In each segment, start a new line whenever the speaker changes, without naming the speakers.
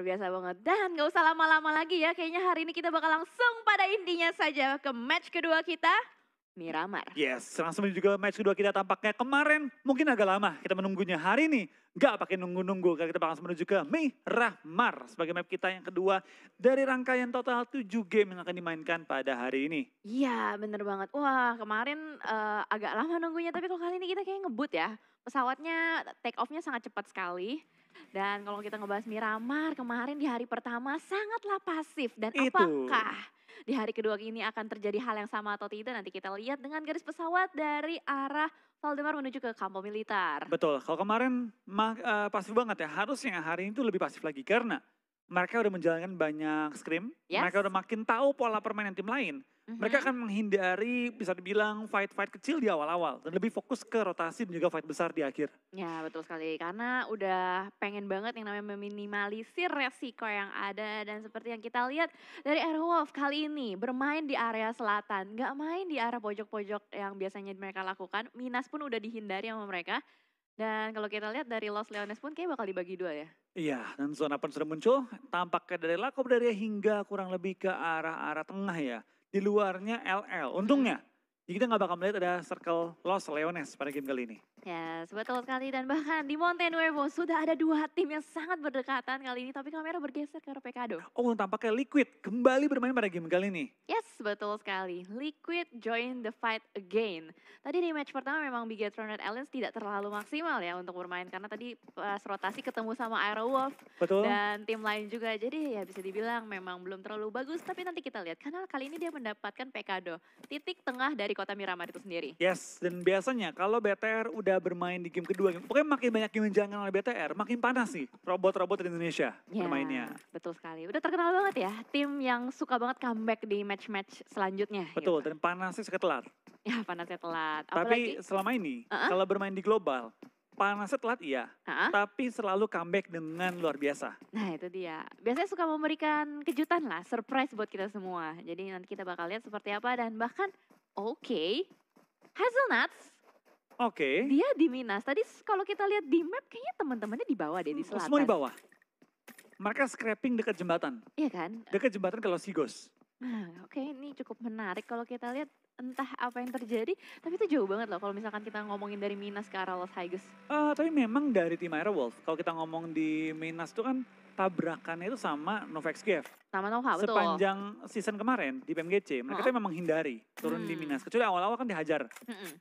biasa banget. Dan gak usah lama-lama lagi ya, kayaknya hari ini kita bakal langsung pada intinya saja ke match kedua kita, Miramar.
Yes, langsung menuju juga match kedua kita tampaknya kemarin mungkin agak lama kita menunggunya. Hari ini gak pakai nunggu-nunggu, kita bakal langsung menuju ke Miramar sebagai map kita yang kedua dari rangkaian total 7 game yang akan dimainkan pada hari ini.
Iya bener banget, wah kemarin agak lama nunggunya tapi kalau kali ini kita kayak ngebut ya. Pesawatnya take off-nya sangat cepat sekali. Dan kalau kita ngebahas Miramar kemarin di hari pertama sangatlah pasif. Dan
Itu.
apakah di hari kedua ini akan terjadi hal yang sama atau tidak? Nanti kita lihat dengan garis pesawat dari arah Valdemar menuju ke Kampo Militer.
Betul, kalau kemarin pasif banget ya, harusnya hari ini tuh lebih pasif lagi karena mereka udah menjalankan banyak scrim, mereka udah makin tahu pola permainan tim lain. Mereka akan menghindari bisa dibilang fight-fight kecil di awal-awal dan lebih fokus ke rotasi dan juga fight besar di akhir.
Ya betul sekali, karena udah pengen banget yang namanya meminimalisir resiko yang ada. Dan seperti yang kita lihat dari Airwolf kali ini bermain di area selatan, gak main di arah pojok-pojok yang biasanya mereka lakukan. Minas pun udah dihindari sama mereka. Dan kalau kita lihat dari Los Leones pun kayak bakal dibagi dua ya.
Iya, dan zona pun sudah muncul, tampaknya dari Lakob-Daria hingga kurang lebih ke arah tengah ya. Di luarnya LL, untungnya jadi kita gak bakal melihat ada circle Los Leones pada game kali ini.
Ya, betul sekali. Dan bahkan di Monte Nuevo sudah ada dua tim yang sangat berdekatan kali ini. Tapi kamera bergeser ke arah Pecado.
Oh, tampaknya Liquid kembali bermain pada game kali ini.
Yes, betul sekali. Liquid join the fight again. Tadi di match pertama memang Bigetron Red Aliens tidak terlalu maksimal ya untuk bermain. Karena tadi pas rotasi ketemu sama Aerowolf.
Betul.
Dan tim lain juga. Jadi ya bisa dibilang memang belum terlalu bagus. Tapi nanti kita lihat. Karena kali ini dia mendapatkan Pecado. Titik tengah dari kota Miramar itu sendiri.
Yes, dan biasanya kalau BTR udah bermain di game kedua, pokoknya makin banyak game yang dijalankan oleh BTR, makin panas nih robot-robot di Indonesia bermainnya.
Betul sekali, udah terkenal banget ya, tim yang suka banget comeback di match-match selanjutnya.
Betul,
gitu.
dan panasnya suka telat.
Ya panasnya telat.
Tapi selama ini, kalau bermain di global, panasnya telat iya, tapi selalu comeback dengan luar biasa.
Nah itu dia, biasanya suka memberikan kejutan lah, surprise buat kita semua. Jadi nanti kita bakal lihat seperti apa dan bahkan Hazelnuts. Dia di Minas. Tadi kalau kita lihat di map kayaknya teman-temannya di bawah deh, di selatan.
Semua di bawah. Mereka scrapping dekat jembatan.
Iya kan?
Dekat jembatan ke Los Higos.
Oke, ini cukup menarik kalau kita lihat entah apa yang terjadi. Tapi itu jauh banget loh kalau misalkan kita ngomongin dari Minas ke arah Los Higos.
Tapi memang dari tim Aerowolf, kalau kita ngomong di Minas itu kan tabrakannya itu sama Novex Gave.
Sama Nova, betul.
Sepanjang season kemarin di PMGC, mereka tuh memang menghindari turun di Minas. Kecuali awal-awal kan dihajar.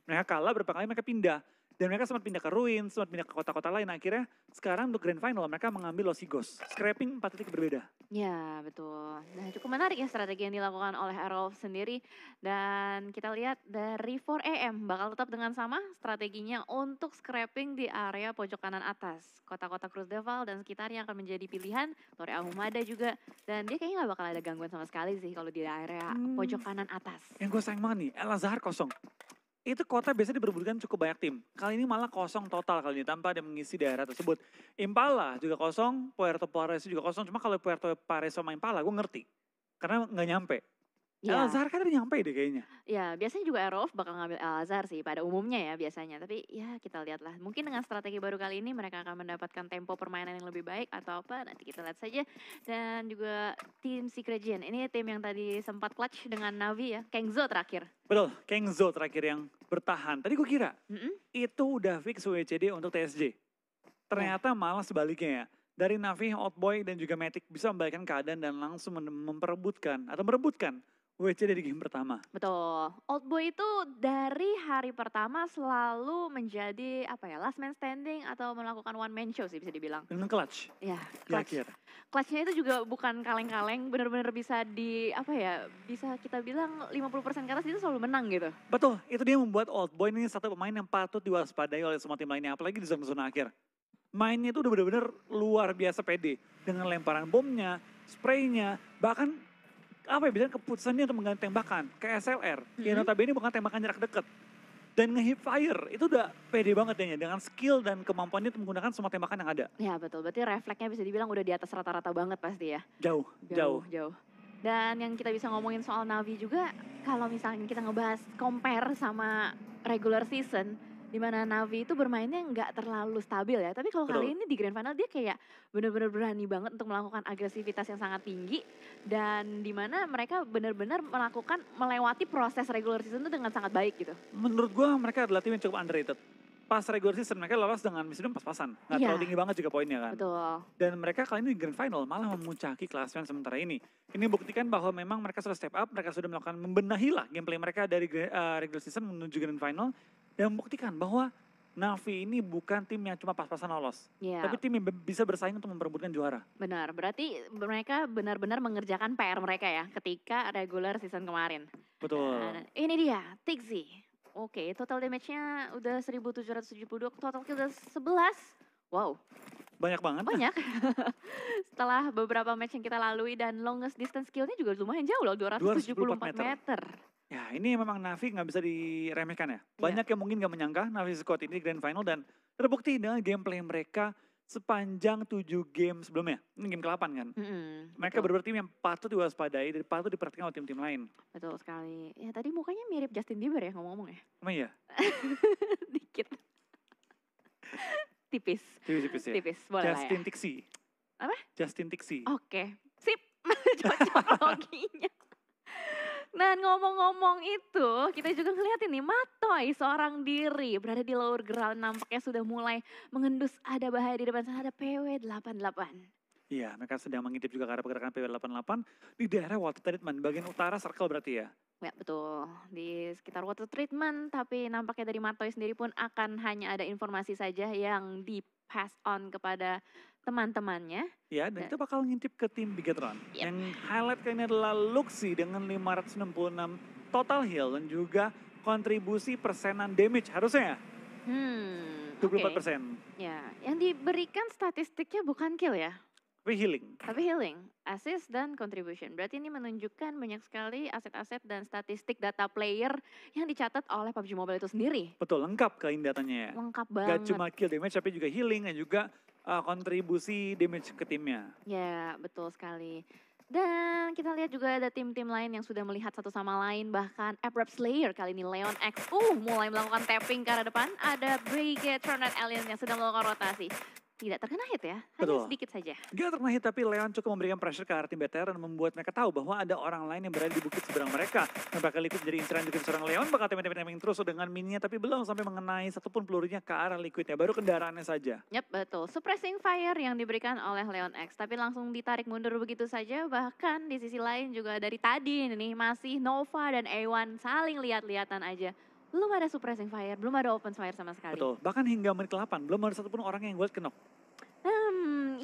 Mereka kalah berapa kali mereka pindah. Dan mereka sempat pindah ke Ruin, sempat pindah ke kota-kota lain. Akhirnya sekarang untuk Grand Final mereka mengambil Los Higos. Scrapping 4 titik berbeda.
Ya betul. Nah cukup menarik ya strategi yang dilakukan oleh Aerowolf sendiri. Dan kita lihat dari 4AM bakal tetap dengan sama strateginya untuk scrapping di area pojok kanan atas. Kota-kota Cruz Deval dan sekitarnya akan menjadi pilihan. Torre Ahumada juga. Dan dia kayaknya gak bakal ada gangguan sama sekali sih kalau di area pojok kanan atas.
Yang gue sayang banget nih, El Azhar kosong. Itu kota biasanya diperebutkan cukup banyak tim. Kali ini malah kosong total kali ini tanpa ada mengisi daerah tersebut. Impala juga kosong, Puerto Pares juga kosong. Cuma kalau Puerto Pares sama Impala gue ngerti. Karena nggak nyampe. El Azhar kan udah nyampe deh kayaknya.
Ya biasanya juga Aerowolf bakal ngambil El Azhar sih pada umumnya ya biasanya. Tapi ya kita lihatlah. Mungkin dengan strategi baru kali ini mereka akan mendapatkan tempo permainan yang lebih baik atau apa. Nanti kita lihat saja. Dan juga tim Secret Gen. Ini tim yang tadi sempat clutch dengan Navi ya. Kengzo terakhir.
Betul, Kengzo terakhir yang bertahan. Tadi gue kira itu udah fix WCD untuk TSJ. Ternyata malah sebaliknya ya. Dari Navi, Outboy dan juga Matic bisa membalikkan keadaan dan langsung merebutkan WCD di game pertama.
Betul. Oldboy itu dari hari pertama selalu menjadi last man standing atau melakukan one man show sih bisa dibilang.
Dengan clutch.
Ya,
clutch.
Clutchnya itu juga bukan kaleng-kaleng, benar-benar bisa bisa kita bilang 50% ke atas itu selalu menang gitu.
Betul, itu dia membuat Oldboy ini satu pemain yang patut diwaspadai oleh semua tim lainnya, apalagi di zona-zona akhir. Mainnya itu udah benar-benar luar biasa pede. Dengan lemparan bomnya, spraynya, bahkan biasanya keputusannya untuk mengganti tembakan ke SLR. Yang notabene bukan tembakan jarak dekat. Dan nge-hip fire itu udah pede banget ya dengan skill dan kemampuannya untuk menggunakan semua tembakan yang ada.
Ya betul, berarti refleksnya bisa dibilang udah di atas rata-rata banget pasti ya.
Jauh.
Dan yang kita bisa ngomongin soal Navi juga, kalau misalnya kita ngebahas compare sama regular season, Dimana Navi itu bermainnya nggak terlalu stabil ya. Tapi kalau
Betul.
kali ini di Grand Final dia kayak benar-benar berani banget untuk melakukan agresivitas yang sangat tinggi. Dan dimana mereka benar-benar melakukan melewati proses regular season itu dengan sangat baik gitu.
Menurut gua mereka adalah tim yang cukup underrated. Pas regular season mereka lolos dengan Michigan pas-pasan. Nggak terlalu
Iya,
tinggi banget juga poinnya kan.
betul.
Dan mereka kali ini di Grand Final malah memuncaki klasemen sementara ini. Ini buktikan bahwa memang mereka sudah step up, mereka sudah melakukan membenahi lah gameplay mereka dari regular season menuju Grand Final. Dan membuktikan bahwa Navi ini bukan tim yang cuma pas-pasan lolos.
Iya,
Tapi tim yang bisa bersaing untuk memperebutkan juara.
benar. Berarti mereka benar-benar mengerjakan PR mereka ya ketika regular season kemarin.
Betul.
Dan ini dia, Tixi. Oke, total damage-nya udah 1772, total kill udah 11. Wow,
Banyak banget.
banyak. Setelah beberapa match yang kita lalui dan longest distance kill-nya juga lumayan jauh loh, 274 meter.
Ya ini memang Navi nggak bisa diremehkan ya. Banyak yang mungkin nggak menyangka Navi Squad ini di Grand Final dan terbukti dengan gameplay mereka sepanjang 7 game sebelumnya. Ini game ke-8 kan. Mereka
Betul,
benar-benar tim yang patut diwaspadai dan patut diperhatikan oleh tim-tim lain.
betul sekali. Ya tadi mukanya mirip Justin Bieber ya ngomong-ngomong ya.
Emang iya?
Dikit. Tipis,
Tipis-tipis ya.
tipis, boleh lah
Justin
ya.
Tixi.
Apa?
Justin Tixi.
Oke, sip. Cocok loginya. Dan ngomong-ngomong itu, kita juga ngeliatin nih Matoy seorang diri berada di lower ground nampaknya sudah mulai mengendus ada bahaya di depan sana ada PW88.
Iya, mereka sedang mengintip juga ke arah pergerakan PW88 di daerah water treatment, bagian utara circle berarti ya.
Ya betul, di sekitar water treatment tapi nampaknya dari Matoy sendiri pun akan hanya ada informasi saja yang di pass on kepada teman-temannya.
Ya, dan kita bakal ngintip ke tim Bigetron.
Yep.
Yang highlight kali ini adalah Luxi dengan 566 total heal dan juga kontribusi persenan damage harusnya ya. 24%.
Ya, yang diberikan statistiknya bukan kill ya,
Tapi healing.
tapi healing, assist dan contribution. Berarti ini menunjukkan banyak sekali aset-aset dan statistik data player yang dicatat oleh PUBG Mobile itu sendiri.
Betul, lengkap kali ini datanya ya.
Lengkap
Gak
banget.
cuma kill damage tapi juga healing dan juga kontribusi damage ke timnya.
Ya, betul sekali. Dan kita lihat juga ada tim-tim lain yang sudah melihat satu sama lain. Bahkan Abrap Slayer kali ini Leon X mulai melakukan tapping ke arah depan. Ada Brigatron dan Alien yang sedang melakukan rotasi. Tidak terkena hit ya, hanya
Betul.
sedikit saja.
Gak terkena hit tapi Leon cukup memberikan pressure ke arah tim BTR dan membuat mereka tahu bahwa ada orang lain yang berada di bukit seberang mereka. Dan bakal Liquid jadi inceran juga seorang Leon, bakal tapping terus dengan mininya tapi belum sampai mengenai satupun pelurunya ke arah Liquidnya, baru kendaraannya saja.
Yap, betul. Suppressing fire yang diberikan oleh Leon X. Tapi langsung ditarik mundur begitu saja. Bahkan di sisi lain juga dari tadi nih masih Nova dan A1 saling lihat-lihatan aja. Belum ada suppressing fire, belum ada open fire sama sekali.
Betul, bahkan hingga menit ke-8 belum ada satupun orang yang buat kenok.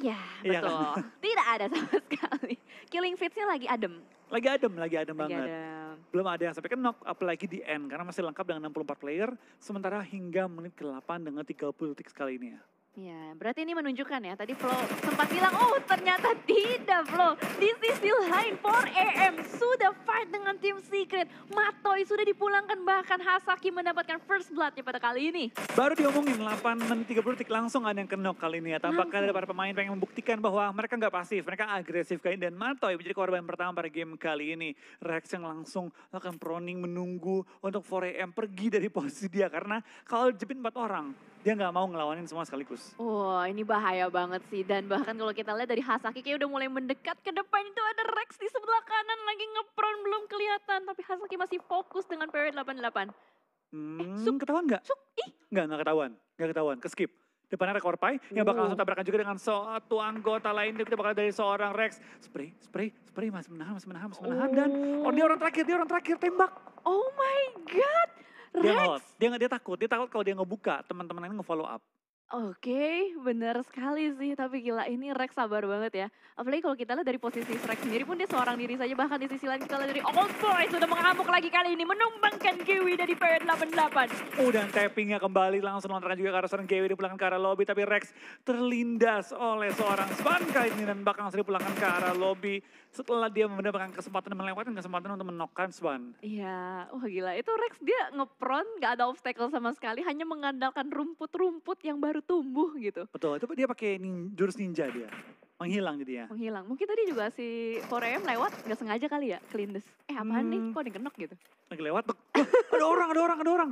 Ya
Iya
betul.
kan?
Tidak ada sama sekali. Killing feeds-nya lagi adem.
Lagi adem
Lagi
banget.
adem.
Belum ada yang sampai kenok, apalagi di end karena masih lengkap dengan 64 player. Sementara hingga menit ke-8 dengan 30 detik sekali ini ya.
Ya, berarti ini menunjukkan ya, tadi Flo sempat bilang, oh ternyata tidak Flo. Di sisi lain, 4AM sudah fight dengan tim Secret. Matoy sudah dipulangkan, bahkan Hasaki mendapatkan first blood-nya pada kali ini.
Baru diomongin 8 menit 30 detik langsung ada yang kenok kali ini ya. Tampaknya ada para pemain pengen membuktikan bahwa mereka nggak pasif, mereka agresif kali ini. Dan Matoy menjadi korban pertama pada game kali ini. Rex yang langsung akan proning menunggu untuk 4AM pergi dari posisi dia. Karena kalau jepit 4 orang, dia nggak mau ngelawanin semua sekaligus.
Wah, ini bahaya banget sih. Dan bahkan kalau kita lihat dari Hasaki kayak udah mulai mendekat ke depan itu ada Rex di sebelah kanan lagi ngepron belum kelihatan. Tapi Hasaki masih fokus dengan PW88.
Ketahuan nggak?
Ih,
Nggak ketahuan. Nggak ketahuan, keskip. Depannya ada Korpai yang bakal langsung tabrakan juga dengan suatu anggota lain. Kita bakal dari seorang Rex. Spray, masih menahan. Dan dia orang terakhir, tembak.
oh my god.
Dia
Rex.
nge-hold, dia takut kalau dia ngebuka, teman-teman lain nge-follow up.
Oke, benar sekali sih. Tapi gila, ini Rex sabar banget ya. Apalagi kalau kita lihat dari posisi Rex sendiri pun dia seorang diri saja. Bahkan di sisi lain kita lihat dari Old Boy sudah mengamuk lagi kali ini. Menumbangkan Kiwi dari PW88.
Dan tappingnya kembali langsung lontarkan juga ke arah seorang Kiwi dipulangkan ke arah lobby. Tapi Rex terlindas oleh seorang Svan kali ini dan bakal langsung dipulangkan ke arah lobby. Setelah dia mendapatkan kesempatan melewatkan kesempatan untuk menokkan Svan.
Iya, wah gila. Itu Rex dia ngepron, gak ada obstacle sama sekali. Hanya mengandalkan rumput-rumput yang baru tumbuh gitu.
Betul, itu dia pakai jurus ninja dia. Menghilang jadinya.
Menghilang. Mungkin tadi juga si 4AM lewat gak sengaja kali ya, kelindes. Apaan nih, kok dikenok gitu.
Lagi lewat, ada orang.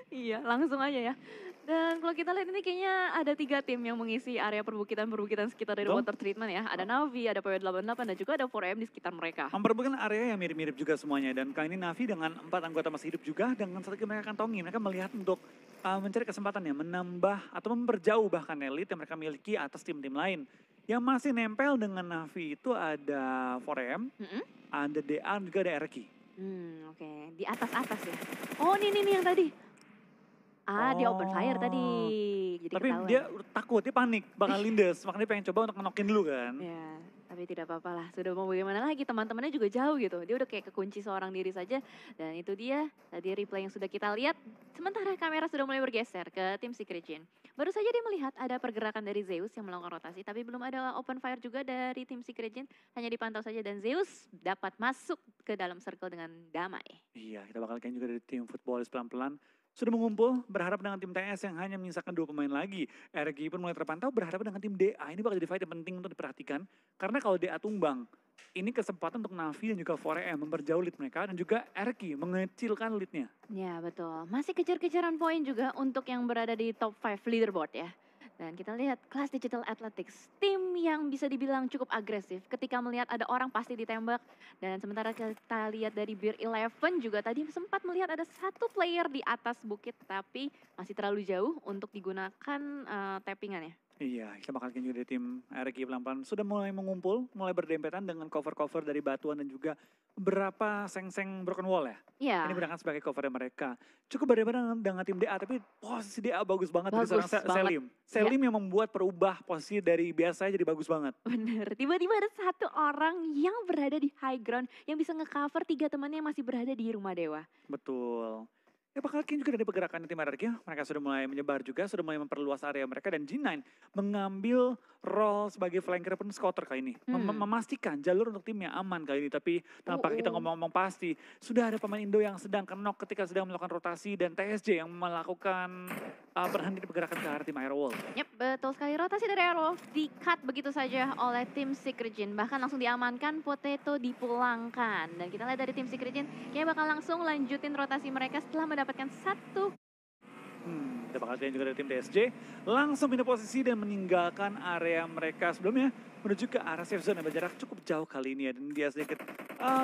Iya Iya, langsung aja ya. Dan kalau kita lihat ini kayaknya ada 3 tim yang mengisi area perbukitan-perbukitan sekitar dari
Betul?
water treatment ya. Ada Navi, ada PW88 dan juga ada 4AM di sekitar mereka.
Memperebutkan area yang mirip-mirip juga semuanya. Dan kali ini Navi dengan 4 anggota masih hidup juga dengan strategi mereka kantongi. Mereka melihat untuk mencari kesempatan ya, menambah atau memperjauh bahkan elit yang mereka miliki atas tim-tim lain. Yang masih nempel dengan Navi itu ada 4AM,
Mhm.
ada DA, juga ada RQ.
Oke. Di atas-atas ya. Oh, ini yang tadi. Dia open fire tadi.
Oh,
Jadi
tapi
ketahuan.
dia takut, dia panik, bakal lindes. Makanya dia pengen coba untuk ngenokin dulu kan.
Ya, tapi tidak apa-apa lah. Sudah mau bagaimana lagi, teman-temannya juga jauh gitu. Dia udah kayak kekunci seorang diri saja. Dan itu dia tadi replay yang sudah kita lihat. Sementara kamera sudah mulai bergeser ke tim Secret Jin. Baru saja dia melihat ada pergerakan dari Zeus yang melakukan rotasi. Tapi belum ada open fire juga dari tim Secret Jin. Hanya dipantau saja dan Zeus dapat masuk ke dalam circle dengan damai.
Iya, kita bakal kayak juga dari tim Footballis pelan-pelan. Sudah mengumpul, berharap dengan tim TS yang hanya menyisakan 2 pemain lagi. RG pun mulai terpantau, berharap dengan tim DA. Ini bakal jadi fight yang penting untuk diperhatikan. Karena kalau DA tumbang, ini kesempatan untuk Navi dan juga 4AM memperjauh lead mereka. Dan juga RG mengecilkan leadnya.
Ya betul, masih kejar-kejaran poin juga untuk yang berada di top 5 leaderboard ya. Dan kita lihat kelas Digital Athletics, tim yang bisa dibilang cukup agresif ketika melihat ada orang pasti ditembak. Dan sementara kita lihat dari Beer 11 juga tadi sempat melihat ada 1 player di atas bukit tapi masih terlalu jauh untuk digunakan tappingan ya.
Iya, kita bakal kayak juga dari tim RG pelan-pelan. Sudah mulai mengumpul, mulai berdempetan dengan cover-cover dari batuan dan juga beberapa seng-seng broken wall ya.
Iya,
Ini berangkat sebagai cover mereka. Cukup berbeda dengan tim DA, tapi posisi DA bagus banget dari seorang
bagus banget.
Selim. Selim yang membuat perubah posisi dari biasa jadi bagus banget.
Bener, tiba-tiba ada 1 orang yang berada di high ground yang bisa nge-cover 3 temannya yang masih berada di rumah dewa.
Betul. Ya bakal kayak juga dari pergerakan tim RRQ, mereka sudah mulai menyebar juga, sudah mulai memperluas area mereka dan G9 mengambil role sebagai flanker pun scouter kali ini. Memastikan jalur untuk timnya aman kali ini, tapi tanpa kita ngomong-ngomong pasti, sudah ada pemain Indo yang sedang kenok ketika sedang melakukan rotasi dan TSJ yang melakukan berhenti pergerakan ke arah tim Aerowolf.
Yap, betul sekali. Rotasi dari Aerowolf di-cut begitu saja oleh tim Secret Jin. Bahkan langsung diamankan, Potato dipulangkan. Dan kita lihat dari tim Secret Jin, kayaknya bakal langsung lanjutin rotasi mereka setelah mendapatkan 1.
Kita bakal lihat juga dari tim TSJ. Langsung pindah posisi dan meninggalkan area mereka sebelumnya menuju ke arah safe zone yang berjarak cukup jauh kali ini ya. Dan dia sedikit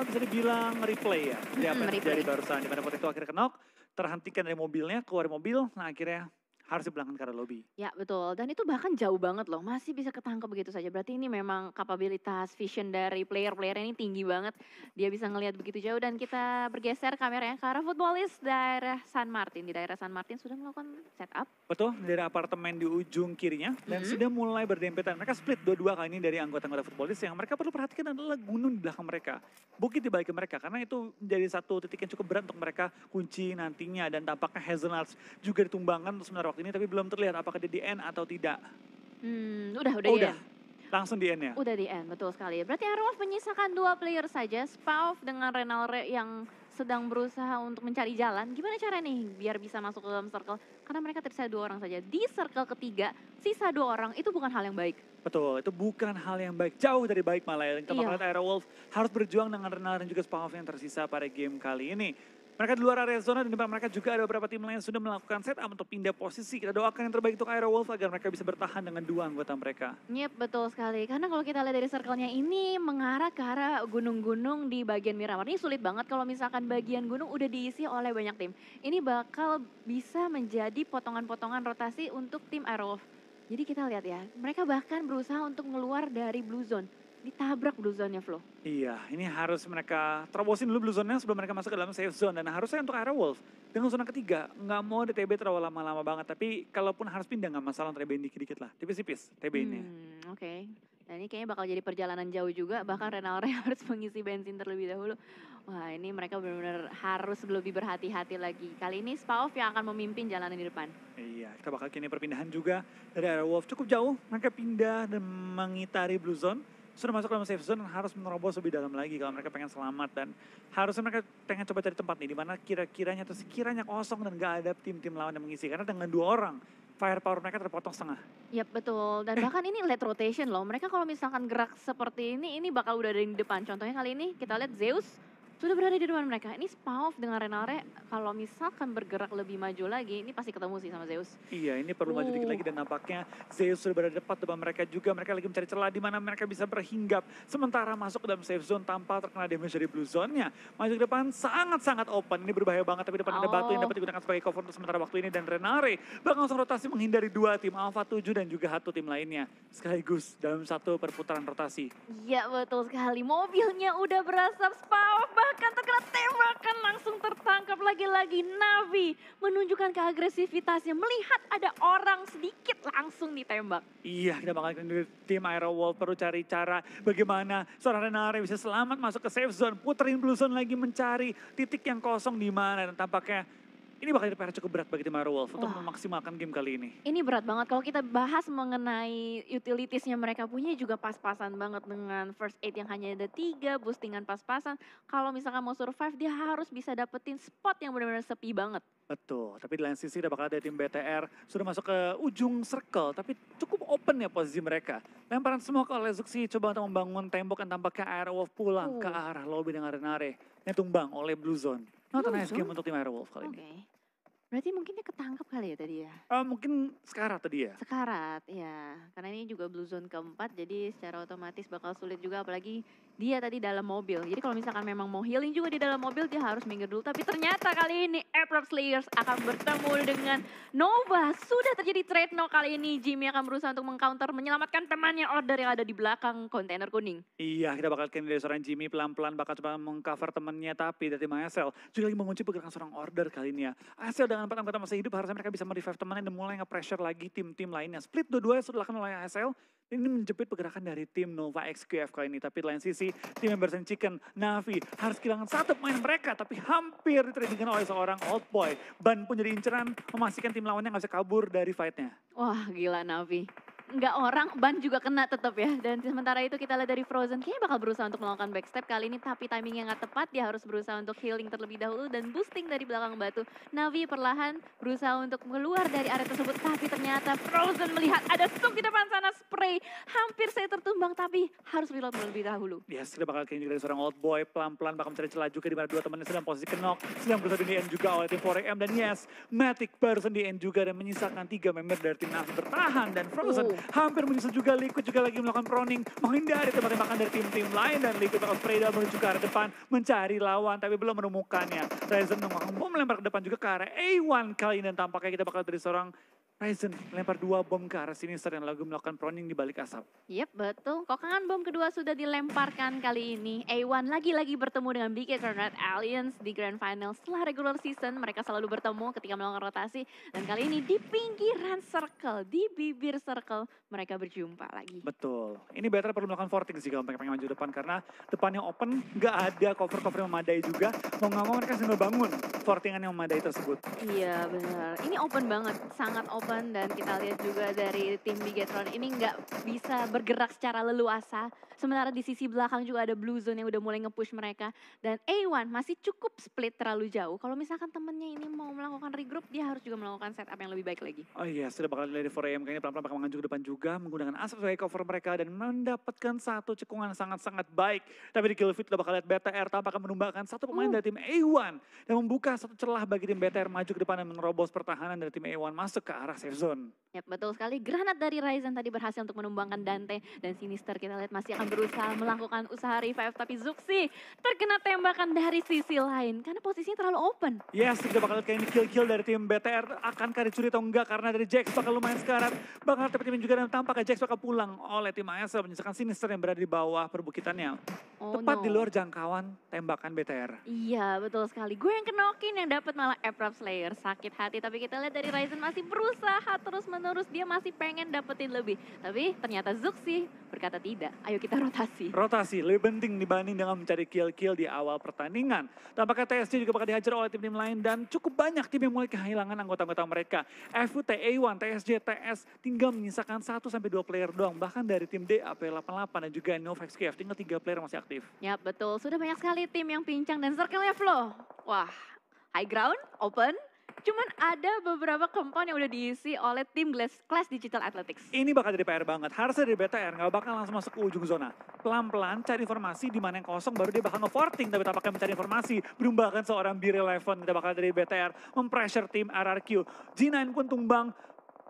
bisa dibilang replay ya. Dia apa yang terjadi barusan. Di mana Potato akhirnya kenok, terhentikan dari mobilnya, keluar dari mobil, nah akhirnya harus dipulangkan ke arah lobby.
Ya betul, dan itu bahkan jauh banget loh, masih bisa ketangkep begitu saja. Berarti ini memang kapabilitas vision dari player-player ini tinggi banget. Dia bisa ngelihat begitu jauh dan kita bergeser kameranya ke arah Footballis daerah San Martin. Di daerah San Martin sudah melakukan setup.
Betul, dari apartemen di ujung kirinya dan sudah mulai berdempetan. Mereka split dua-dua kali ini dari anggota-anggota Footballis yang mereka perlu perhatikan adalah gunung di belakang mereka. Bukit di balik mereka karena itu menjadi satu titik yang cukup berat untuk mereka kunci nantinya dan tampaknya Hazelnuts juga ditumbangkan untuk sementara waktu ini tapi belum terlihat apakah dia di end atau tidak.
Udah di end.
Langsung di end ya?
Udah di end, betul sekali. Berarti Aerowolf menyisakan 2 player saja, Spauf dengan Renalre yang sedang berusaha untuk mencari jalan. Gimana cara nih biar bisa masuk ke dalam circle? Karena mereka tersisa 2 orang saja. Di circle ketiga, sisa 2 orang itu bukan hal yang baik.
Betul, itu bukan hal yang baik. Jauh dari baik malah ya. Kita bakal lihat Aerowolf harus berjuang dengan Renalre dan juga Spauf yang tersisa pada game kali ini. Mereka di luar area zona dan di depan mereka juga ada beberapa tim lain yang sudah melakukan setup untuk pindah posisi. Kita doakan yang terbaik untuk Aerowolf agar mereka bisa bertahan dengan 2 anggota mereka.
Yep, betul sekali. Karena kalau kita lihat dari circle-nya ini mengarah ke arah gunung-gunung di bagian Miramar. Ini sulit banget kalau misalkan bagian gunung udah diisi oleh banyak tim. Ini bakal bisa menjadi potongan-potongan rotasi untuk tim Aerowolf. Jadi kita lihat ya, mereka bahkan berusaha untuk keluar dari blue zone. Ditabrak blue zone-nya, Flo.
Iya, ini harus mereka terobosin dulu blue zone-nya sebelum mereka masuk ke dalam safe zone. Dan harusnya untuk Aerowolf, dengan zona ketiga, nggak mau DTB terlalu lama-lama banget. Tapi kalaupun harus pindah, nggak masalah untuk TB dikit-dikit lah. Tipis-tipis TB ini.
Oke. Dan ini kayaknya bakal jadi perjalanan jauh juga. Bahkan Renalre harus mengisi bensin terlebih dahulu. Wah, ini mereka benar-benar harus lebih berhati-hati lagi. Kali ini Spauf yang akan memimpin jalanan di depan.
Iya, kita bakal kini perpindahan juga dari Aerowolf cukup jauh. Mereka pindah dan mengitari blue zone. Sudah masuk dalam safe zone harus menerobos lebih dalam lagi kalau mereka pengen selamat. Dan harusnya mereka pengen coba cari tempat nih. Dimana kira-kiranya atau sekiranya kosong dan gak ada tim-tim lawan yang mengisi. Karena dengan 2 orang, firepower mereka terpotong setengah.
Yap, betul. Dan bahkan ini late rotation loh. Mereka kalau misalkan gerak seperti ini bakal udah ada di depan. Contohnya kali ini kita lihat Zeus Sudah berada di depan mereka. Ini Spawn dengan Renare kalau misalkan bergerak lebih maju lagi, ini pasti ketemu sih sama Zeus.
Iya, ini perlu maju dikit lagi dan nampaknya Zeus sudah berada tepat depan mereka juga. Mereka lagi mencari celah di mana mereka bisa berhinggap. Sementara masuk ke dalam safe zone tanpa terkena damage dari blue zone-nya. Maju ke depan sangat-sangat open. Ini berbahaya banget, tapi depan ada batu yang dapat digunakan sebagai cover untuk sementara waktu ini. Dan Renare bakal langsung rotasi menghindari dua tim Alpha 7 dan juga satu tim lainnya. Sekaligus dalam satu perputaran rotasi.
Iya betul sekali, mobilnya udah berasap Spawn, bahkan terkena tembakan langsung tertangkap lagi-lagi. Navi menunjukkan keagresivitasnya, melihat ada orang sedikit langsung ditembak.
Iya, kita bakal tim Aero Wolf perlu cari cara bagaimana seorang Renare bisa selamat masuk ke safe zone. Puterin blue zone lagi mencari titik yang kosong di mana. Dan tampaknya ini bakal jadi PR cukup berat bagi tim Aero Wolf untuk memaksimalkan game kali ini.
Ini berat banget kalau kita bahas mengenai utilitiesnya mereka punya juga pas-pasan banget dengan first aid yang hanya ada 3, boostingan pas-pasan. Kalau misalkan mau survive dia harus bisa dapetin spot yang benar-benar sepi banget.
Betul, tapi di lain sisi udah bakal ada tim BTR sudah masuk ke ujung circle, tapi cukup open ya posisi mereka. Lemparan semua ke oleh Zuxi coba untuk membangun tembok dan tampaknya Aero Wolf pulang ke arah lobby dengan Renare yang tumbang oleh Blue Zone. Not a nice game untuk tim Aero Wolf kali ini.
Berarti mungkin dia ketangkap kali ya tadi ya?
Mungkin sekarat tadi ya?
Sekarat, ya. Karena ini juga blue zone keempat, jadi secara otomatis bakal sulit juga apalagi dia tadi dalam mobil. Jadi kalau misalkan memang mau healing juga di dalam mobil, dia harus minggir dulu. Tapi ternyata kali ini Abrupt Slayers akan bertemu dengan Nova. Sudah terjadi trade no kali ini. Jimmy akan berusaha untuk mengcounter, menyelamatkan temannya Order yang ada di belakang kontainer kuning.
Iya, kita bakal kini dari seorang Jimmy pelan-pelan bakal coba mengcover temannya. Tapi dari tim ASL juga lagi mengunci pergerakan seorang Order kali ini ya. ASL dengan 4 anggota masih hidup, harusnya mereka bisa merevive temannya dan mulai nge-pressure lagi tim-tim lainnya. Split dua-duanya sudah dilakukan oleh ASL. Ini menjepit pergerakan dari tim Nova XQF kali ini. Tapi di lain sisi, tim Embers and Chicken, Navi harus kehilangan satu pemain mereka. Tapi hampir ditradingkan oleh seorang Old Boy. Ban pun jadi inceran, memastikan tim lawannya gak bisa kabur dari fight-nya.
Wah gila Navi. Enggak orang, ban juga kena tetap ya. Dan sementara itu kita lihat dari Frozen, kayaknya bakal berusaha untuk melakukan backstep kali ini. Tapi timingnya nggak tepat, dia harus berusaha untuk healing terlebih dahulu dan boosting dari belakang batu. Navi perlahan berusaha untuk keluar dari area tersebut. Tapi ternyata Frozen melihat ada stuk di depan sana, spray. Hampir saya tertumbang tapi harus reload terlebih dahulu.
Yes, kita bakal kini juga dari seorang Old Boy. Pelan-pelan bakal mencari celah juga di mana dua temannya sedang posisi knock. Sedang berusaha di end juga oleh tim 4AM. Dan yes, Matic barusan di end juga dan menyisakan 3 member dari tim Navi bertahan. Dan Frozen hampir menyusul juga. Liquid juga lagi melakukan proning, menghindari tembakan dari tim-tim lain. Dan Liquid bakal spray down menuju ke arah depan, mencari lawan tapi belum menemukannya. Ryzen melakukan bom melempar ke depan juga ke arah A1 kali ini. Dan tampaknya kita bakal dari seorang Ryzen melempar 2 bom ke arah Sinister yang lagi melakukan proning di balik asap.
Yep, betul. Kokangan bom kedua sudah dilemparkan kali ini. A1 lagi-lagi bertemu dengan BK Red Alliance di Grand Final. Setelah regular season, mereka selalu bertemu ketika melakukan rotasi. Dan kali ini di pinggiran circle, di bibir circle, mereka berjumpa lagi.
Betul. Ini better perlu melakukan forting sih kalau mereka pengen maju depan. Karena depannya open, nggak ada cover-cover yang memadai juga. Mau nggak mau mereka sambil bangun fortingan yang memadai tersebut.
Iya benar. Ini open banget, sangat open. Dan kita lihat juga dari tim Bigetron ini nggak bisa bergerak secara leluasa. Sementara di sisi belakang juga ada Blue Zone yang udah mulai nge-push mereka. Dan A1 masih cukup split terlalu jauh. Kalau misalkan temennya ini mau melakukan regroup, dia harus juga melakukan setup yang lebih baik lagi.
Oh iya, sudah bakal dari 4AM kayaknya pelan-pelan bakal maju ke depan juga. Menggunakan asap sebagai cover mereka dan mendapatkan satu cekungan sangat-sangat baik. Tapi di kill feed udah bakal lihat BTR tampaknya menumbangkan satu pemain dari tim A1. Dan membuka satu celah bagi tim BTR maju ke depan dan menerobos pertahanan dari tim A1 masuk ke arah safe zone.
Yap, betul sekali. Granat dari Ryzen tadi berhasil untuk menumbangkan Dante. Dan Sinister kita lihat masih akan berusaha melakukan usaha revive. Tapi Zuxi terkena tembakan dari sisi lain. Karena posisinya terlalu open.
Yes, kita bakal lihat kayak ini kill-kill dari tim BTR. Akankah dicuri atau enggak? Karena dari Jax bakal lumayan sekarat. Bakal tapi tim juga dan tampaknya Jax bakal pulang oleh tim ASL. Menyisakan Sinister yang berada di bawah perbukitannya. Tepat di luar jangkauan tembakan BTR.
Iya, betul sekali. Gue yang kenokin yang dapat malah Abrupt Slayer. Sakit hati. Tapi kita lihat dari Ryzen masih berusaha terus-menerus. Dia masih pengen dapetin lebih. Tapi ternyata Zuxi berkata tidak. Ayo kita rotasi.
Rotasi lebih penting dibanding dengan mencari kill-kill di awal pertandingan. Tampaknya TSG juga bakal dihajar oleh tim-tim lain dan cukup banyak tim yang mulai kehilangan anggota-anggota mereka. FUT, A1, TSJ, TS tinggal menyisakan 1-2 player doang. Bahkan dari tim DAP88 dan juga Novex KF tinggal 3 player masih aktif.
Ya betul, sudah banyak sekali tim yang pincang dan circle-nya flow. Wah, high ground, open. Cuman ada beberapa compound yang udah diisi oleh tim Clash Digital Athletics.
Ini bakal jadi PR banget. Harusnya dari BTR nggak bakal langsung masuk ke ujung zona. Pelan-pelan cari informasi di mana yang kosong baru dia bakal nge-forting. Tapi tampaknya mencari informasi. Belum bahkan seorang B11 kita bakal dari BTR mempressure tim RRQ. G9 pun tumbang.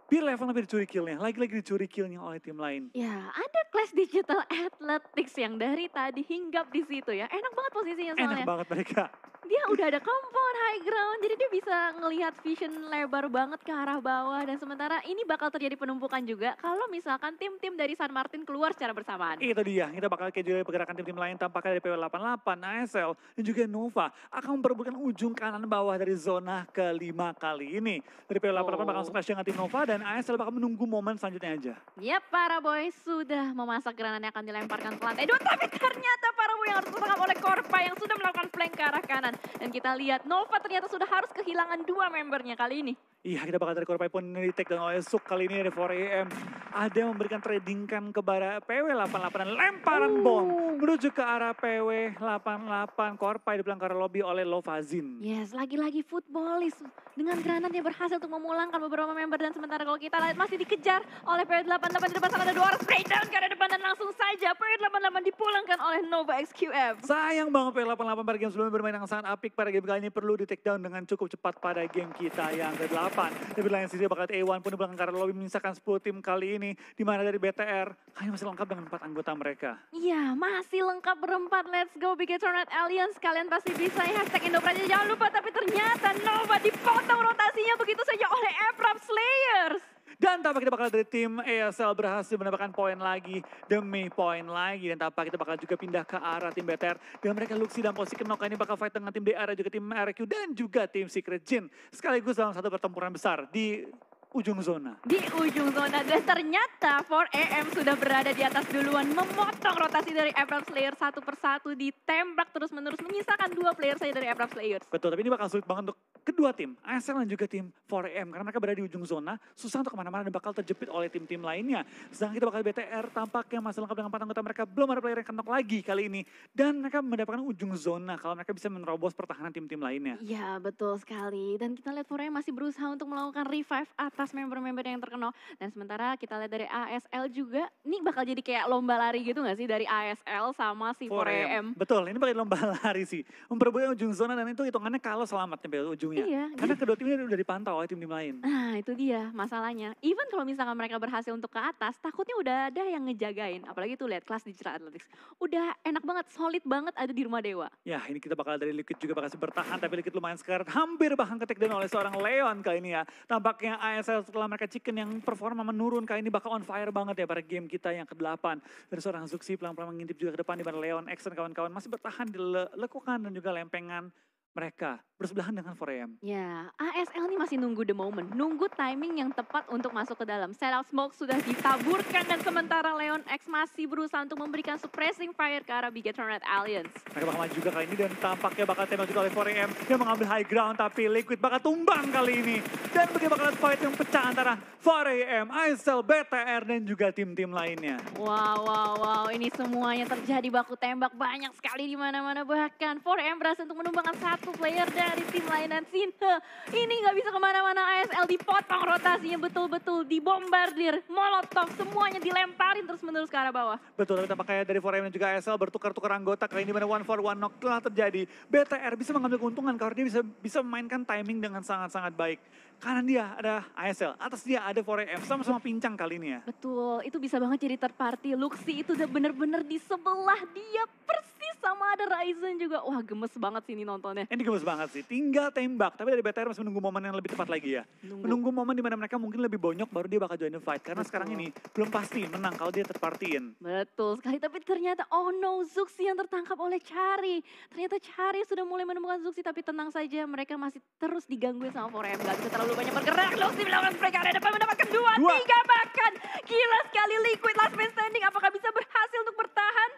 B11 tapi dicuri killnya. Lagi-lagi dicuri killnya oleh tim lain.
Ya, ada Clash Digital Athletics yang dari tadi hinggap di situ ya. Enak banget posisinya soalnya.
Enak banget mereka.
Dia udah ada compound high ground, jadi dia bisa ngelihat vision lebar banget ke arah bawah. Dan sementara ini bakal terjadi penumpukan juga kalau misalkan tim-tim dari San Martin keluar secara bersamaan.
Itu dia, kita bakal kayak juga pergerakan tim-tim lain tampaknya dari PW88, ASL, dan juga Nova akan memperebutkan ujung kanan bawah dari zona kelima kali ini. Dari PW88 bakal langsung clash dengan tim Nova dan ASL bakal menunggu momen selanjutnya aja.
Yap, para boys sudah memasak granat yang akan dilemparkan ke lantai 2, tapi ternyata para boy yang harus tertangkap oleh Korpa yang sudah melakukan flank ke arah kanan. Dan kita lihat Nova ternyata sudah harus kehilangan 2 membernya kali ini.
Iya, kita bakal dari Korpai pun di take down oleh Suk kali ini dari 4AM. Ada yang memberikan tradingkan kepada PW88 dan lemparan bom menuju ke arah PW88. Korpai di belakang lobby oleh Lovazin.
Yes, lagi-lagi footballis dengan granatnya berhasil untuk memulangkan beberapa member. Dan sementara kalau kita lihat masih dikejar oleh PW88 di depan sana ada 2 orang spray down ke arah depan dan langsung saja PW88 dipulangkan oleh Nova XQF.
Sayang banget PW88 pada game sebelumnya bermain yang sangat apik. Pada game kali ini perlu di take down dengan cukup cepat pada game kita yang ke-8. Tapi lain sisi bakal A1 pun di belakang karena lobby menyisakan 10 tim kali ini. Di mana dari BTR hanya masih lengkap dengan 4 anggota mereka.
Iya, masih lengkap berempat. Let's go Biggest Tornado Alliance. Kalian pasti bisa ya, hashtag Indopride jangan lupa. Tapi ternyata Nova dipotong rotasinya begitu saja oleh Aircraft Slayers.
Dan tampak kita bakal dari tim ASL berhasil mendapatkan poin lagi demi poin lagi. Dan tampak kita bakal juga pindah ke arah tim BTR. Dan mereka Luxi dan posisi Knock ini bakal fight dengan tim DR juga tim RQ dan juga tim Secret Jin. Sekaligus dalam satu pertempuran besar di ujung zona.
Di ujung zona dan ternyata 4AM sudah berada di atas duluan. Memotong rotasi dari Aircraft Slayer satu persatu, ditembak terus menerus. Menyisakan 2 player saja dari Aircraft Slayers.
Betul, tapi ini bakal sulit banget untuk kedua tim, ASL dan juga tim 4AM. Karena mereka berada di ujung zona, susah untuk kemana-mana dan bakal terjepit oleh tim-tim lainnya. Sedangkan kita bakal BTR tampaknya masih lengkap dengan 4 anggota mereka. Belum ada player yang kenok lagi kali ini. Dan mereka mendapatkan ujung zona kalau mereka bisa menerobos pertahanan tim-tim lainnya.
Iya, betul sekali. Dan kita lihat 4AM masih berusaha untuk melakukan revive atas member-member yang terkenal. Dan sementara kita lihat dari ASL juga, ini bakal jadi kayak lomba lari gitu gak sih dari ASL sama si 4AM?
Betul, ini bakal lomba lari sih. Memperebutkan ujung zona dan itu hitungannya kalau selamat sampai ujungnya.
Iya.
Karena kedua tim ini udah dipantau oleh tim-tim lain.
Nah itu dia masalahnya. Even kalau misalkan mereka berhasil untuk ke atas, takutnya udah ada yang ngejagain. Apalagi tuh lihat kelas Digital Athletics. Udah enak banget, solid banget ada di rumah dewa.
Ya ini kita bakal dari Liquid juga bakal bertahan. Tapi Liquid lumayan sekarat. Hampir bahkan ke-take down oleh seorang Leon kali ini ya. Tampaknya ASL setelah mereka chicken yang performa menurun kali ini bakal on fire banget ya pada game kita yang ke-8. Dari seorang Zuxi pelan-pelan mengintip juga ke depan di mana Leon, X dan kawan-kawan masih bertahan di lekukan dan juga lempengan mereka bersebelahan dengan 4AM.
Ya, ASL ini masih nunggu the moment, nunggu timing yang tepat untuk masuk ke dalam. Set out smoke sudah ditaburkan dan sementara Leon X masih berusaha untuk memberikan suppressing fire ke arah Biggest Tornado Alliance.
Mereka bakal maju juga kali ini dan tampaknya bakal tembak juga oleh 4AM yang mengambil high ground tapi Liquid bakal tumbang kali ini. Dan begitu bakal fight yang pecah antara 4AM, ASL, BTR dan juga tim-tim lainnya.
Wow, ini semuanya terjadi baku tembak banyak sekali di mana-mana. Bahkan 4AM berhasil untuk menumbangkan satu player dari tim lain dan Sinhe. Ini nggak bisa kemana-mana, ASL dipotong rotasinya betul-betul, dibombardir, molotov, semuanya dilemparin terus-menerus ke arah bawah.
Betul, tapi tampaknya dari 4AM dan juga ASL bertukar-tukar anggota kali ini mana 1-for-1 knock telah terjadi. BTR bisa mengambil keuntungan karena dia bisa memainkan timing dengan sangat-sangat baik. Kanan dia ada ASL, atas dia ada 4AM, sama-sama pincang kali ini ya.
Betul, itu bisa banget jadi third party. Luxi itu udah bener-bener di sebelah dia persis sama ada Ryzen juga. Wah gemes banget sih ini nontonnya.
Ini gemes banget sih, tinggal tembak. Tapi dari BTR masih menunggu momen yang lebih tepat lagi ya. Menunggu momen di mana mereka mungkin lebih bonyok baru dia bakal join the fight. Karena sekarang ini belum pasti menang kalau dia third partyin.
Betul sekali, tapi ternyata oh no, Zuxi yang tertangkap oleh Chari. Ternyata Chari sudah mulai menemukan Zuxi, tapi tenang saja mereka masih terus digangguin sama 4AM. Gak bisa terlalu banyak bergerak, Luxi melakukan mereka ada depan mendapatkan 2, 3 bahkan. Gila sekali Liquid last man standing, apakah bisa berhasil untuk bertahan?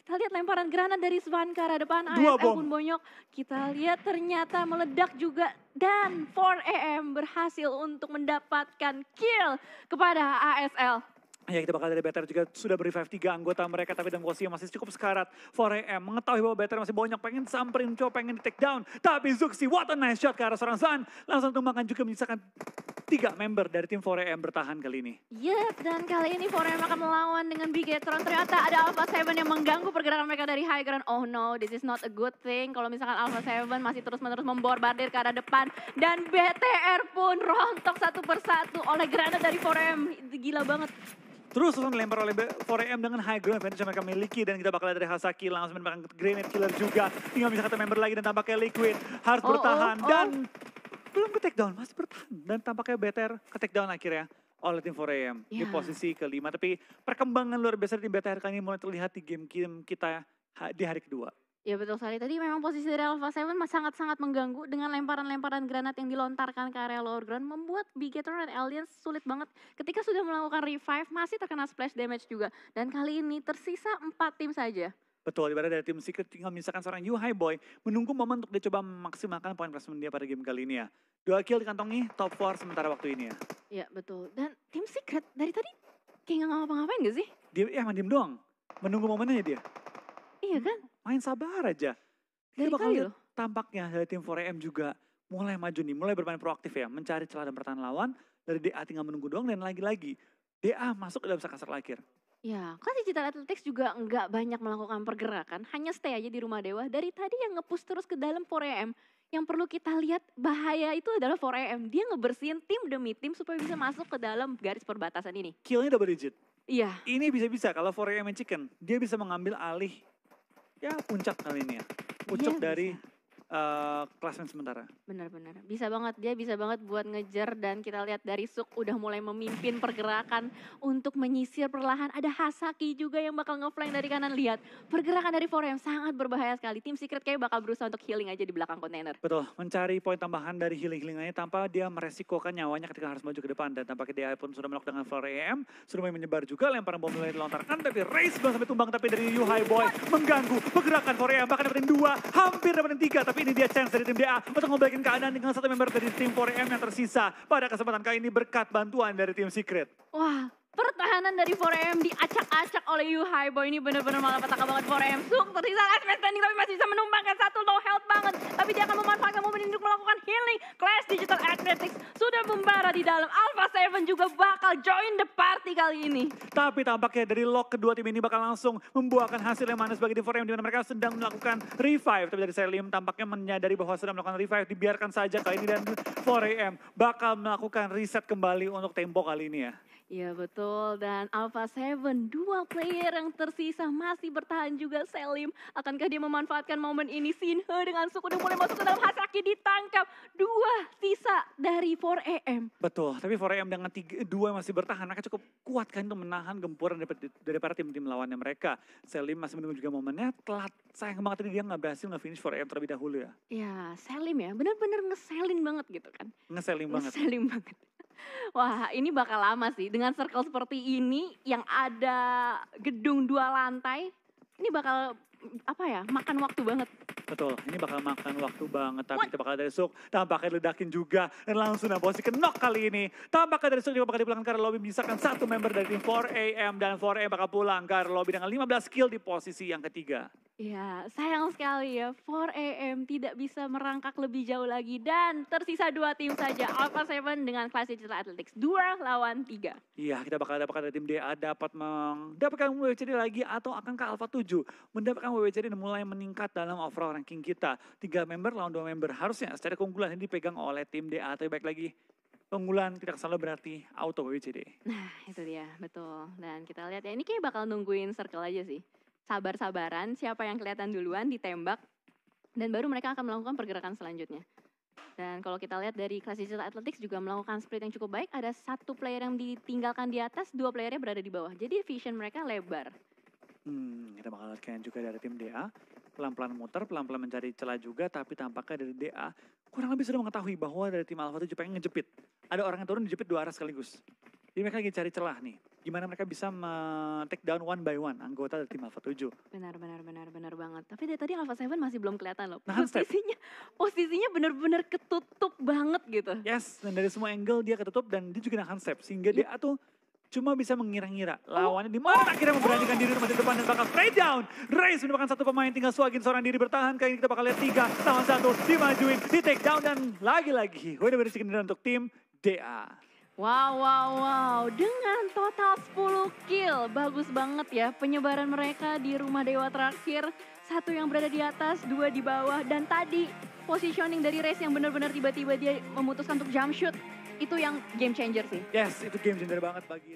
Kita lihat lemparan granat dari Svan ke arah depan, ASL pun bonyok. Kita lihat ternyata meledak juga dan 4AM berhasil untuk mendapatkan kill kepada ASL.
Ya kita bakal dari BTR juga sudah revive 3 anggota mereka tapi dalam posisi yang masih cukup sekarat. 4AM mengetahui bahwa BTR masih banyak pengen samperin coba pengen di take down. Tapi Zuxi what a nice shot ke arah seorang Zan. Langsung tumbangkan juga menyisakan 3 member dari tim 4AM bertahan kali ini.
Yep, dan kali ini 4AM akan melawan dengan Bigetron. Ternyata ada Alpha 7 yang mengganggu pergerakan mereka dari high ground. Oh no, this is not a good thing. Kalau misalkan Alpha 7 masih terus-menerus memborbardir ke arah depan. Dan BTR pun rontok satu persatu oleh granat dari 4AM. Gila banget.
Terus dilempar oleh 4AM dengan high ground advantage yang mereka miliki. Dan kita bakal lihat dari Hasaki langsung mendapatkan grenade killer juga. Tinggal bisa kata member lagi dan tampaknya Liquid harus bertahan. Dan belum ke take down, masih bertahan. Dan tampaknya BTR ke take down akhirnya oleh tim 4AM di posisi kelima. Tapi perkembangan luar biasa di tim BTR kali ini mulai terlihat di game kita di hari kedua.
Ya betul sekali, tadi memang posisi dari Alpha 7 sangat-sangat mengganggu dengan lemparan-lemparan granat yang dilontarkan ke area lower ground. Membuat Bigetron dan Aliens sulit banget ketika sudah melakukan revive, masih terkena splash damage juga. Dan kali ini tersisa 4 tim saja.
Betul, ibarat dari tim Secret tinggal misalkan seorang Yu Hai Boy menunggu momen untuk dia coba memaksimalkan poin placement dia pada game kali ini ya. 2 kill dikantongi, top 4 sementara waktu ini ya.
Iya betul, dan tim Secret dari tadi kayak gak ngapa-ngapain gak sih?
Dia diem doang, menunggu momennya dia.
Iya kan?
Main sabar aja.
Dari
Kita bakal
kali
lihat
loh.
tampaknya dari tim 4AM juga mulai maju nih, mulai bermain proaktif ya. Mencari celah dan pertahanan lawan, dari DA tinggal menunggu doang dan lagi-lagi. DA masuk ke dalam kasar akhir.
Ya, kan Digital Athletics juga nggak banyak melakukan pergerakan, hanya stay aja di rumah dewa. Dari tadi yang nge-push terus ke dalam 4AM. Yang perlu kita lihat bahaya itu adalah 4AM. Dia ngebersihin tim demi tim supaya bisa masuk ke dalam garis perbatasan ini.
Killnya double digit.
Iya.
Ini bisa-bisa kalau 4AM main chicken, dia bisa mengambil alih ya puncak kali ini ya. Puncak dari klasemen sementara.
Benar-benar. Bisa banget, dia bisa banget buat ngejar dan kita lihat dari Suk udah mulai memimpin pergerakan untuk menyisir perlahan. Ada Hasaki juga yang bakal ngeflank dari kanan. Lihat, pergerakan dari 4AM sangat berbahaya sekali. Tim Secret kayak bakal berusaha untuk healing aja di belakang kontainer.
Betul, mencari poin tambahan dari healing-healingannya tanpa dia meresikokan nyawanya ketika harus maju ke depan. Dan tampaknya dia pun sudah melakukan dengan 4AM, sudah mulai menyebar juga, lemparan bom mulai dilontarkan. Tapi race belum sampai tumbang, tapi dari Yu Hai Boy mengganggu pergerakan 4AM. Bahkan dapetin 2, hampir dapetin 3. Tapi ini dia chance dari tim DA untuk membalikin keadaan dengan satu member dari tim 4AM yang tersisa pada kesempatan kali ini berkat bantuan dari tim Secret.
Wah, pertahanan dari 4AM diacak-acak oleh Yu Hai Boy. Ini benar-benar malapetaka banget 4AM. Suk tersisa last man standing tapi masih bisa menumbangkan satu, low health banget. Tapi dia akan memanfaatkan momen ini untuk melakukan healing. Clash Digital Athletics sudah membara di dalam. Alpha 7 juga bakal join the party kali ini.
Tapi tampaknya dari lock kedua tim ini bakal langsung membuahkan hasil yang manis bagi tim 4AM di mana mereka sedang melakukan revive. Tapi dari Selim tampaknya menyadari bahwa sedang melakukan revive, dibiarkan saja kali ini dan 4AM bakal melakukan reset kembali untuk tempo kali ini ya.
Iya betul, dan Alpha 7, 2 player yang tersisa masih bertahan juga. Selim, akankah dia memanfaatkan momen ini? Sinhe dengan Suk udah mulai masuk ke dalam. Hasaki ditangkap. 2 sisa dari 4AM.
Betul, tapi 4AM dengan 2 masih bertahan, mereka cukup kuat kan untuk menahan gempuran daripada tim-tim lawannya mereka. Selim masih menunggu juga momennya, telat. Sayang banget tadi dia nggak berhasil nge-finish 4AM terlebih dahulu ya.
Ya, Selim ya, benar-benar ngeselin banget gitu kan.
Ngeselin banget.
Ngeselin banget. Wah, ini bakal lama sih. Dengan circle seperti ini, yang ada gedung 2 lantai, ini bakal makan waktu banget.
Betul, ini bakal makan waktu banget. Tapi kita bakal dari Suk, tampaknya ledakin juga. Dan langsung dalam posisi knock kali ini. Tampaknya dari Suk juga bakal dipulangkan ke arah lobby. Misalkan satu member dari tim 4AM. Dan 4AM bakal pulang ke arah lobby dengan 15 kill di posisi yang ketiga.
Ya, sayang sekali ya. 4AM tidak bisa merangkak lebih jauh lagi. Dan tersisa 2 tim saja. Alpha 7 dengan Clash Digital Athletics. 2 lawan 3.
Iya, kita bakal dapatkan dari tim DA dapat mendapatkan WWCD lagi. Atau akankah Alpha 7 mendapatkan WWCD dan mulai meningkat dalam overall ranking kita. 3 member lawan 2 member. Harusnya secara keunggulan ini dipegang oleh tim DA. Tapi baik lagi, keunggulan tidak selalu berarti auto WWCD.
Nah, itu dia, betul. Dan kita lihat ya, ini kayak bakal nungguin circle aja sih. Sabar-sabaran, siapa yang kelihatan duluan ditembak. Dan baru mereka akan melakukan pergerakan selanjutnya. Dan kalau kita lihat dari Clash Digital Athletics juga melakukan split yang cukup baik. Ada 1 player yang ditinggalkan di atas, 2 playernya berada di bawah. Jadi vision mereka lebar.
Kita bakal lihat juga dari tim DA. Pelan-pelan muter, pelan-pelan mencari celah juga. Tapi tampaknya dari DA kurang lebih sudah mengetahui bahwa dari tim Alpha 7 pengen ngejepit. Ada orang yang turun dijepit 2 arah sekaligus. Jadi mereka lagi cari celah nih. Gimana mereka bisa take down one by one anggota dari tim Alpha 7.
Benar banget. Tapi dari tadi Alpha 7 masih belum kelihatan loh.
Nahan step.
Posisinya benar-benar ketutup banget gitu.
Yes, dan dari semua angle dia ketutup dan dia juga nahan step. Sehingga dia tuh cuma bisa mengira-ngira lawannya di mana akhirnya memberanikan diri maju depan dan bakal spray down. Race merupakan satu pemain, tinggal Swagin seorang diri bertahan. Kali ini kita bakal lihat 3 lawan 1 dimajuin, di take down dan lagi-lagi benar-benar chicken dinner untuk tim DA.
Wow. Dengan total 10 kill. Bagus banget ya penyebaran mereka di rumah dewa terakhir. 1 yang berada di atas, 2 di bawah. Dan tadi positioning dari Race yang benar-benar tiba-tiba dia memutuskan untuk jump shoot. Itu yang game changer sih.
Yes, itu game changer banget bagi